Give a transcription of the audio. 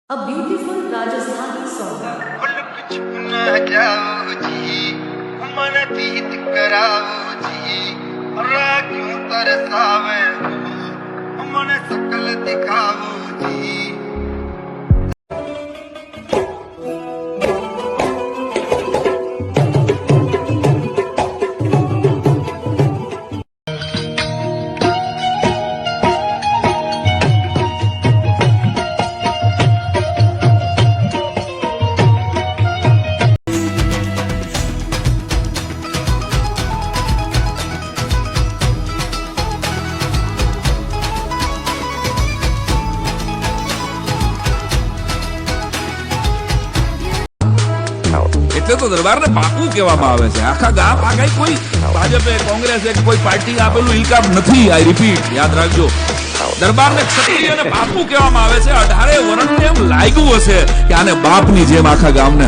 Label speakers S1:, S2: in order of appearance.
S1: A beautiful Rajasthani song.
S2: सकल दिखाओ जी।
S3: એટલે તો દરબારને બાપુ કહેવામાં આવે છે. આખા ગામ આ કઈ કોઈ ભાજપે કોંગ્રેસે કે કોઈ પાર્ટી આપેલું ઇલકાબ નથી. આઈ રિપીટ, યાદ રાખજો. દરબારને ક્ષત્રિય અને બાપુ કહેવામાં આવે છે. 18 વર્ષને એમ લાગ્યું હશે કે આને બાપની જેમ આખા ગામને